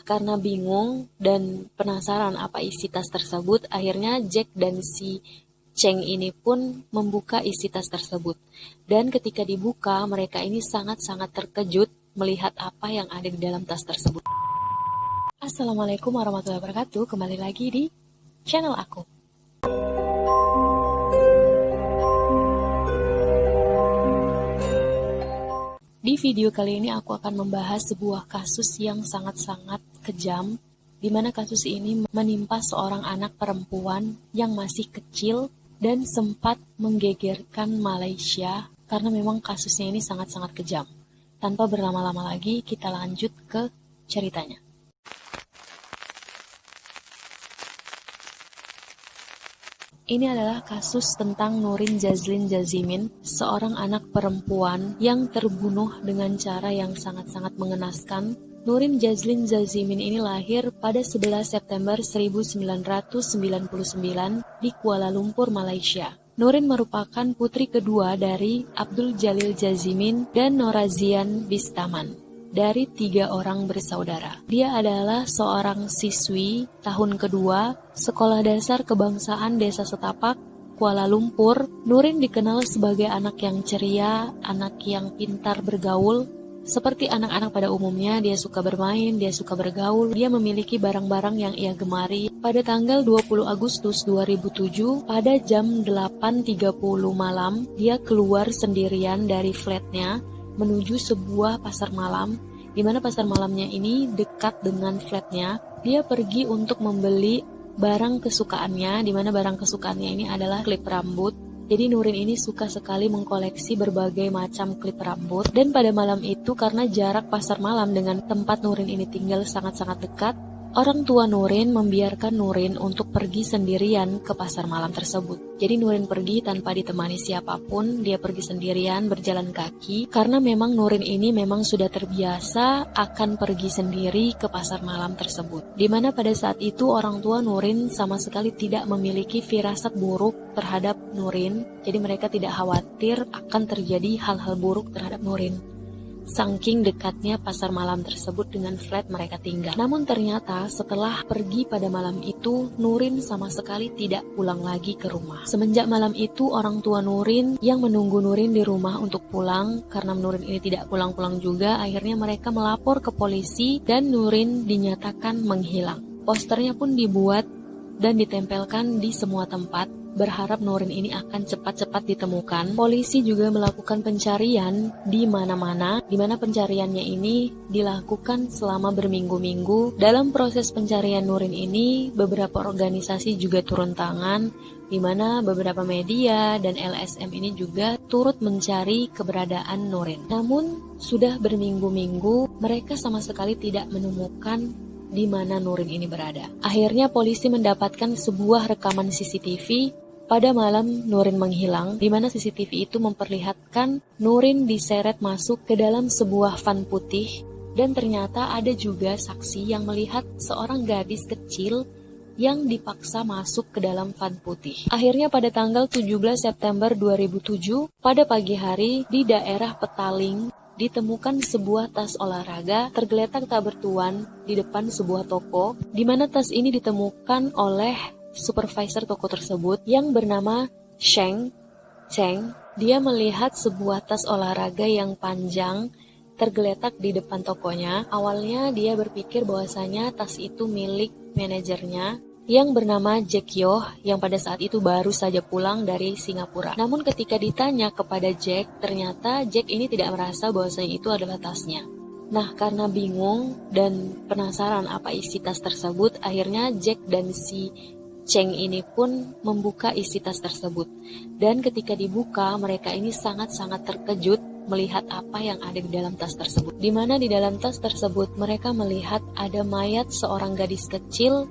karena bingung dan penasaran apa isi tas tersebut, akhirnya Jack dan si Cheng ini pun membuka isi tas tersebut. Dan ketika dibuka, mereka ini sangat-sangat terkejut melihat apa yang ada di dalam tas tersebut. Assalamualaikum warahmatullahi wabarakatuh, kembali lagi di channel aku. Di video kali ini aku akan membahas sebuah kasus yang sangat-sangat kejam, di mana kasus ini menimpa seorang anak perempuan yang masih kecil dan sempat menggegerkan Malaysia karena memang kasusnya ini sangat-sangat kejam. Tanpa berlama-lama lagi, kita lanjut ke ceritanya. Ini adalah kasus tentang Nurin Jazlin Jazimin, seorang anak perempuan yang terbunuh dengan cara yang sangat-sangat mengenaskan. Nurin Jazlin Jazimin ini lahir pada 11 September 1999 di Kuala Lumpur, Malaysia. Nurin merupakan putri kedua dari Abdul Jalil Jazimin dan Norazian Bistaman, dari 3 orang bersaudara. Dia adalah seorang siswi tahun kedua Sekolah Dasar Kebangsaan Desa Setapak, Kuala Lumpur. Nurin dikenal sebagai anak yang ceria, anak yang pintar bergaul. Seperti anak-anak pada umumnya, dia suka bermain, dia suka bergaul, dia memiliki barang-barang yang ia gemari. Pada tanggal 20 Agustus 2007, pada jam 8.30 malam, dia keluar sendirian dari flatnya menuju sebuah pasar malam, di mana pasar malamnya ini dekat dengan flatnya. Dia pergi untuk membeli barang kesukaannya, di mana barang kesukaannya ini adalah klip rambut. Jadi Nurin ini suka sekali mengkoleksi berbagai macam klip rambut. Dan pada malam itu, karena jarak pasar malam dengan tempat Nurin ini tinggal sangat-sangat dekat, orang tua Nurin membiarkan Nurin untuk pergi sendirian ke pasar malam tersebut. Jadi Nurin pergi tanpa ditemani siapapun, dia pergi sendirian berjalan kaki, karena memang Nurin ini memang sudah terbiasa akan pergi sendiri ke pasar malam tersebut. Dimana pada saat itu orang tua Nurin sama sekali tidak memiliki firasat buruk terhadap Nurin, jadi mereka tidak khawatir akan terjadi hal-hal buruk terhadap Nurin. Saking dekatnya pasar malam tersebut dengan flat mereka tinggal. Namun ternyata setelah pergi pada malam itu, Nurin sama sekali tidak pulang lagi ke rumah. Semenjak malam itu, orang tua Nurin yang menunggu Nurin di rumah untuk pulang, karena Nurin ini tidak pulang-pulang juga, akhirnya mereka melapor ke polisi dan Nurin dinyatakan menghilang. Posternya pun dibuat dan ditempelkan di semua tempat, berharap Nurin ini akan cepat-cepat ditemukan. Polisi juga melakukan pencarian di mana-mana, di mana pencariannya ini dilakukan selama berminggu-minggu. Dalam proses pencarian Nurin ini, beberapa organisasi juga turun tangan, di mana beberapa media dan LSM ini juga turut mencari keberadaan Nurin. Namun, sudah berminggu-minggu, mereka sama sekali tidak menemukan di mana Nurin ini berada. Akhirnya polisi mendapatkan sebuah rekaman CCTV pada malam Nurin menghilang, di mana CCTV itu memperlihatkan Nurin diseret masuk ke dalam sebuah van putih, dan ternyata ada juga saksi yang melihat seorang gadis kecil yang dipaksa masuk ke dalam van putih. Akhirnya pada tanggal 17 September 2007, pada pagi hari di daerah Petaling, ditemukan sebuah tas olahraga tergeletak tak bertuan di depan sebuah toko, di mana tas ini ditemukan oleh supervisor toko tersebut yang bernama Cheng. Dia melihat sebuah tas olahraga yang panjang tergeletak di depan tokonya. Awalnya dia berpikir bahwasanya tas itu milik manajernya yang bernama Jack Yoh, yang pada saat itu baru saja pulang dari Singapura. Namun ketika ditanya kepada Jack, ternyata Jack ini tidak merasa bahwasanya itu adalah tasnya. Nah, karena bingung dan penasaran apa isi tas tersebut, akhirnya Jack dan si Cheng ini pun membuka isi tas tersebut. Dan ketika dibuka, mereka ini sangat-sangat terkejut melihat apa yang ada di dalam tas tersebut. Di mana di dalam tas tersebut mereka melihat ada mayat seorang gadis kecil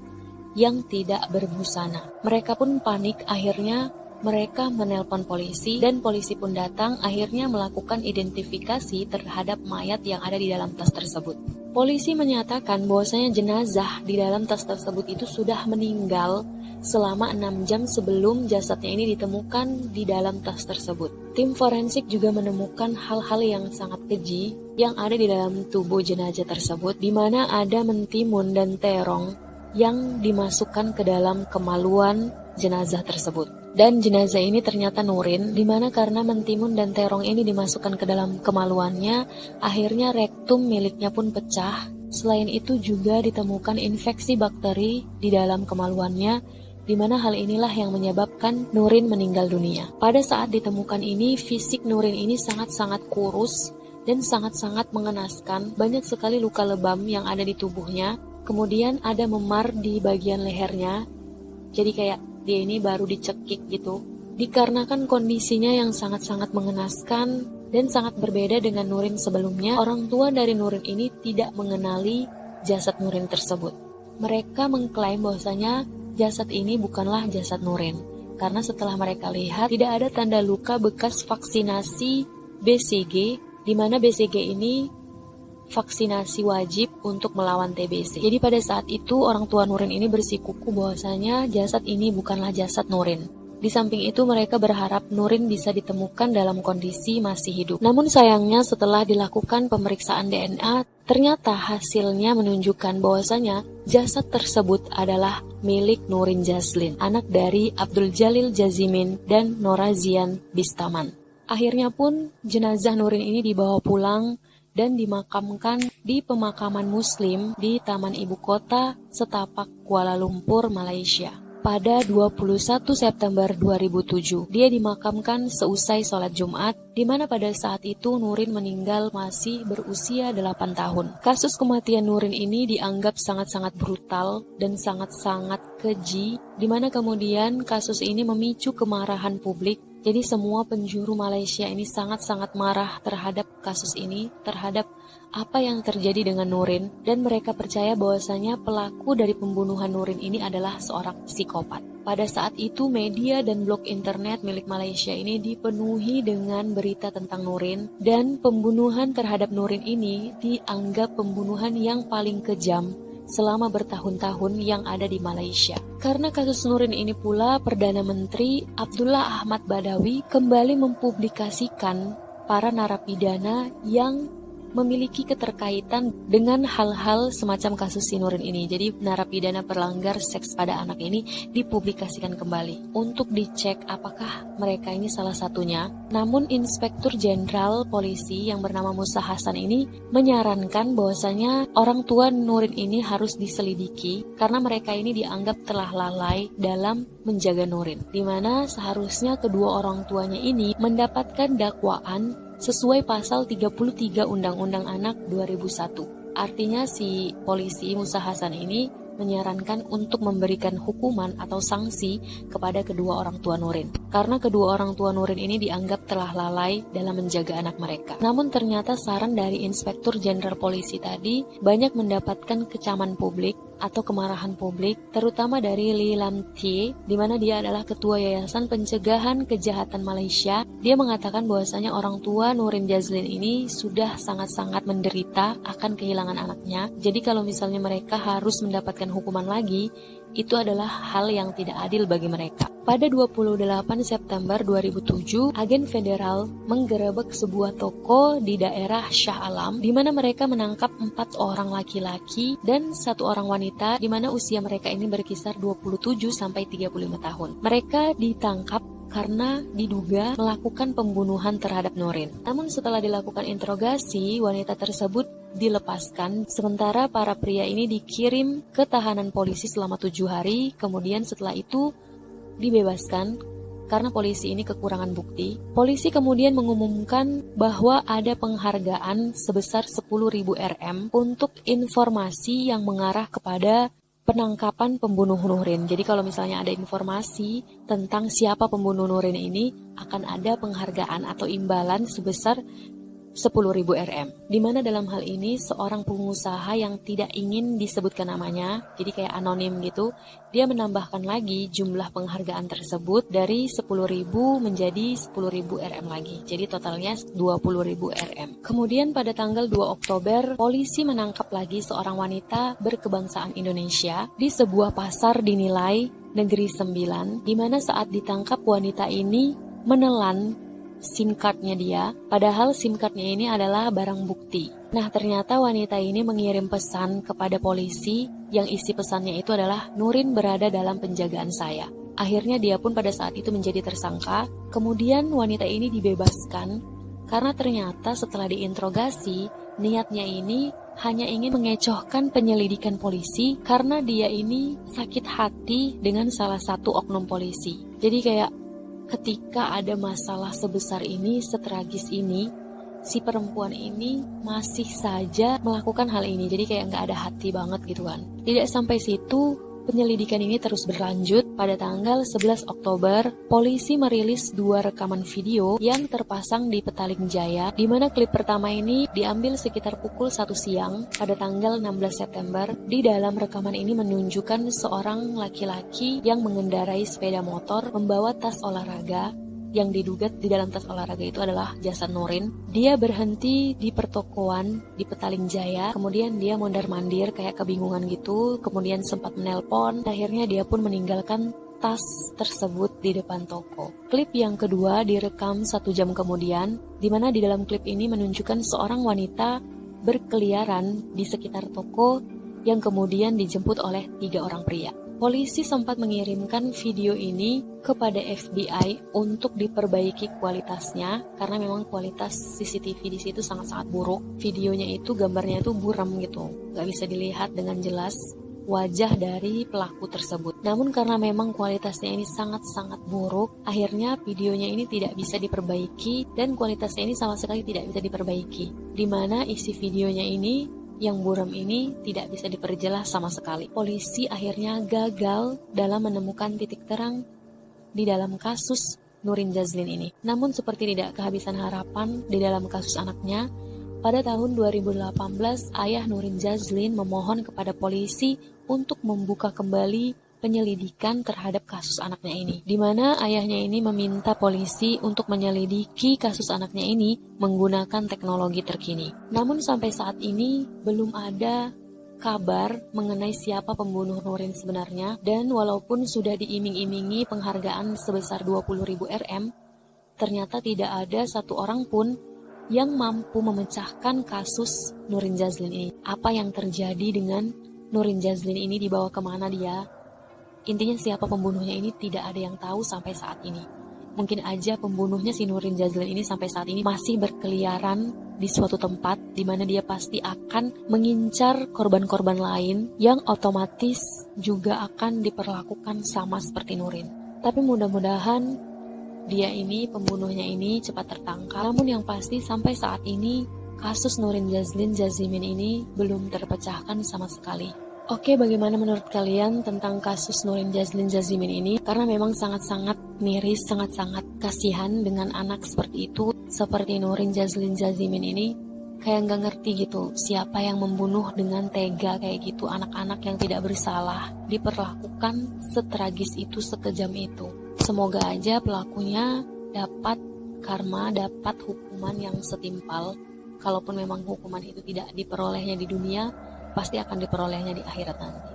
yang tidak berbusana. Mereka pun panik, akhirnya mereka menelpon polisi dan polisi pun datang, akhirnya melakukan identifikasi terhadap mayat yang ada di dalam tas tersebut. Polisi menyatakan bahwasanya jenazah di dalam tas tersebut itu sudah meninggal selama 6 jam sebelum jasadnya ini ditemukan di dalam tas tersebut. Tim forensik juga menemukan hal-hal yang sangat keji yang ada di dalam tubuh jenazah tersebut, di mana ada mentimun dan terong yang dimasukkan ke dalam kemaluan jenazah tersebut. Dan jenazah ini ternyata Nurin, di mana karena mentimun dan terong ini dimasukkan ke dalam kemaluannya, akhirnya rektum miliknya pun pecah. Selain itu juga ditemukan infeksi bakteri di dalam kemaluannya, di mana hal inilah yang menyebabkan Nurin meninggal dunia. Pada saat ditemukan ini, fisik Nurin ini sangat-sangat kurus dan sangat-sangat mengenaskan. Banyak sekali luka lebam yang ada di tubuhnya. Kemudian ada memar di bagian lehernya. Jadi kayak dia ini baru dicekik gitu. Dikarenakan kondisinya yang sangat-sangat mengenaskan dan sangat berbeda dengan Nurin sebelumnya, orang tua dari Nurin ini tidak mengenali jasad Nurin tersebut. Mereka mengklaim bahwasanya jasad ini bukanlah jasad Nurin, karena setelah mereka lihat tidak ada tanda luka bekas vaksinasi BCG, di mana BCG ini vaksinasi wajib untuk melawan TBC. Jadi pada saat itu orang tua Nurin ini bersikukuh bahwasanya jasad ini bukanlah jasad Nurin. Di samping itu mereka berharap Nurin bisa ditemukan dalam kondisi masih hidup. Namun sayangnya setelah dilakukan pemeriksaan DNA, ternyata hasilnya menunjukkan bahwasanya jasad tersebut adalah milik Nurin Jazlin, anak dari Abdul Jalil Jazimin dan Norazian Bistaman. Akhirnya pun jenazah Nurin ini dibawa pulang dan dimakamkan di pemakaman Muslim di Taman Ibu Kota Setapak, Kuala Lumpur, Malaysia. Pada 21 September 2007, dia dimakamkan seusai sholat Jumat, di mana pada saat itu Nurin meninggal masih berusia 8 tahun. Kasus kematian Nurin ini dianggap sangat-sangat brutal dan sangat-sangat keji, di mana kemudian kasus ini memicu kemarahan publik. Jadi semua penjuru Malaysia ini sangat-sangat marah terhadap kasus ini, terhadap apa yang terjadi dengan Nurin, dan mereka percaya bahwasanya pelaku dari pembunuhan Nurin ini adalah seorang psikopat. Pada saat itu media dan blog internet milik Malaysia ini dipenuhi dengan berita tentang Nurin, dan pembunuhan terhadap Nurin ini dianggap pembunuhan yang paling kejam selama bertahun-tahun yang ada di Malaysia. Karena kasus Nurin ini pula, Perdana Menteri Abdullah Ahmad Badawi kembali mempublikasikan para narapidana yang memiliki keterkaitan dengan hal-hal semacam kasus si Nurin ini. Jadi narapidana pelanggar seks pada anak ini dipublikasikan kembali untuk dicek apakah mereka ini salah satunya. Namun Inspektur Jenderal Polisi yang bernama Musa Hasan ini menyarankan bahwasanya orang tua Nurin ini harus diselidiki karena mereka ini dianggap telah lalai dalam menjaga Nurin, di mana seharusnya kedua orang tuanya ini mendapatkan dakwaan sesuai pasal 33 Undang-Undang Anak 2001. Artinya si polisi Musa Hasan ini menyarankan untuk memberikan hukuman atau sanksi kepada kedua orang tua Nurin. Karena kedua orang tua Nurin ini dianggap telah lalai dalam menjaga anak mereka. Namun ternyata saran dari Inspektur Jenderal Polisi tadi banyak mendapatkan kecaman publik atau kemarahan publik, terutama dari Lee Lam Tie, di mana dia adalah Ketua Yayasan Pencegahan Kejahatan Malaysia. Dia mengatakan bahwasanya orang tua Nurin Jazlin ini sudah sangat-sangat menderita akan kehilangan anaknya. Jadi kalau misalnya mereka harus mendapatkan hukuman lagi, itu adalah hal yang tidak adil bagi mereka. Pada 28 September 2007, agen federal menggerebek sebuah toko di daerah Shah Alam, di mana mereka menangkap 4 orang laki-laki dan 1 orang wanita, di mana usia mereka ini berkisar 27 sampai 35 tahun. Mereka ditangkap karena diduga melakukan pembunuhan terhadap Nurin. Namun setelah dilakukan interogasi, wanita tersebut dilepaskan, sementara para pria ini dikirim ke tahanan polisi selama 7 hari, kemudian setelah itu dibebaskan karena polisi ini kekurangan bukti. Polisi kemudian mengumumkan bahwa ada penghargaan sebesar 10.000 Rm untuk informasi yang mengarah kepada penangkapan pembunuh Nurin. Jadi kalau misalnya ada informasi tentang siapa pembunuh Nurin ini, akan ada penghargaan atau imbalan sebesar 10.000 Rm. Di mana dalam hal ini seorang pengusaha yang tidak ingin disebutkan namanya, jadi kayak anonim gitu, dia menambahkan lagi jumlah penghargaan tersebut dari 10.000 menjadi 10.000 Rm lagi. Jadi totalnya 20.000 Rm. Kemudian pada tanggal 2 Oktober, polisi menangkap lagi seorang wanita berkebangsaan Indonesia di sebuah pasar dinilai Negeri Sembilan, di mana saat ditangkap wanita ini menelan SIM cardnya dia, padahal SIM cardnya ini adalah barang bukti. Nah, ternyata wanita ini mengirim pesan kepada polisi yang isi pesannya itu adalah Nurin berada dalam penjagaan saya. Akhirnya dia pun pada saat itu menjadi tersangka, kemudian wanita ini dibebaskan karena ternyata setelah diinterogasi, niatnya ini hanya ingin mengecohkan penyelidikan polisi karena dia ini sakit hati dengan salah satu oknum polisi. Jadi kayak ketika ada masalah sebesar ini, setragis ini, si perempuan ini masih saja melakukan hal ini. Jadi kayak nggak ada hati banget gitu kan. Tidak sampai situ, penyelidikan ini terus berlanjut. Pada tanggal 11 Oktober, polisi merilis 2 rekaman video yang terpasang di Petaling Jaya, di mana klip pertama ini diambil sekitar pukul 1 siang pada tanggal 16 September. Di dalam rekaman ini menunjukkan seorang laki-laki yang mengendarai sepeda motor membawa tas olahraga, yang diduga di dalam tas olahraga itu adalah jasad Nurin. Dia berhenti di pertokoan di Petaling Jaya, kemudian dia mondar-mandir kayak kebingungan gitu, kemudian sempat menelpon, akhirnya dia pun meninggalkan tas tersebut di depan toko. Klip yang kedua direkam 1 jam kemudian, di mana di dalam klip ini menunjukkan seorang wanita berkeliaran di sekitar toko yang kemudian dijemput oleh 3 orang pria. Polisi sempat mengirimkan video ini kepada FBI untuk diperbaiki kualitasnya karena memang kualitas CCTV di situ sangat-sangat buruk. Videonya itu gambarnya itu buram gitu, nggak bisa dilihat dengan jelas wajah dari pelaku tersebut. Namun karena memang kualitasnya ini sangat-sangat buruk, akhirnya videonya ini tidak bisa diperbaiki dan kualitasnya ini sama sekali tidak bisa diperbaiki. Di mana isi videonya ini yang buram ini tidak bisa diperjelas sama sekali. Polisi akhirnya gagal dalam menemukan titik terang di dalam kasus Nurin Jazlin ini. Namun seperti tidak kehabisan harapan di dalam kasus anaknya, pada tahun 2018 ayah Nurin Jazlin memohon kepada polisi untuk membuka kembali penyelidikan terhadap kasus anaknya ini, di mana ayahnya ini meminta polisi untuk menyelidiki kasus anaknya ini menggunakan teknologi terkini. Namun sampai saat ini belum ada kabar mengenai siapa pembunuh Nurin sebenarnya, dan walaupun sudah diiming-imingi penghargaan sebesar 20.000 Rm, ternyata tidak ada satu orang pun yang mampu memecahkan kasus Nurin Jazlin ini. Apa yang terjadi dengan Nurin Jazlin ini, dibawa kemana dia? Intinya siapa pembunuhnya ini tidak ada yang tahu sampai saat ini. Mungkin aja pembunuhnya si Nurin Jazlin ini sampai saat ini masih berkeliaran di suatu tempat di mana dia pasti akan mengincar korban-korban lain yang otomatis juga akan diperlakukan sama seperti Nurin. Tapi mudah-mudahan dia ini, pembunuhnya ini cepat tertangkap. Namun yang pasti sampai saat ini kasus Nurin Jazimin ini belum terpecahkan sama sekali. Oke, bagaimana menurut kalian tentang kasus Nurin Jazimin ini? Karena memang sangat-sangat miris, sangat-sangat kasihan dengan anak seperti itu. Seperti Nurin Jazimin ini, kayak nggak ngerti gitu siapa yang membunuh dengan tega kayak gitu. Anak-anak yang tidak bersalah diperlakukan setragis itu, sekejam itu. Semoga aja pelakunya dapat karma, dapat hukuman yang setimpal. Kalaupun memang hukuman itu tidak diperolehnya di dunia, pasti akan diperolehnya di akhirat nanti.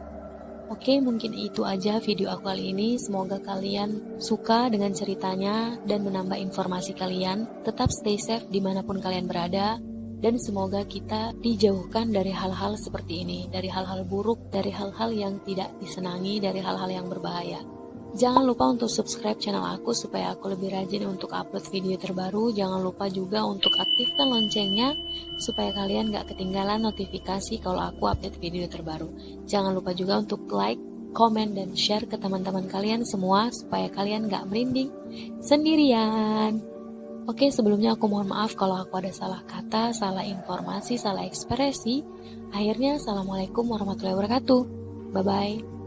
Oke, mungkin itu aja video aku kali ini. Semoga kalian suka dengan ceritanya dan menambah informasi kalian. Tetap stay safe dimanapun kalian berada. Dan semoga kita dijauhkan dari hal-hal seperti ini. Dari hal-hal buruk, dari hal-hal yang tidak disenangi, dari hal-hal yang berbahaya. Jangan lupa untuk subscribe channel aku supaya aku lebih rajin untuk upload video terbaru. Jangan lupa juga untuk aktifkan loncengnya supaya kalian gak ketinggalan notifikasi kalau aku update video terbaru. Jangan lupa juga untuk like, komen, dan share ke teman-teman kalian semua supaya kalian gak merinding sendirian. Oke, sebelumnya aku mohon maaf kalau aku ada salah kata, salah informasi, salah ekspresi. Akhirnya, Assalamualaikum warahmatullahi wabarakatuh. Bye-bye.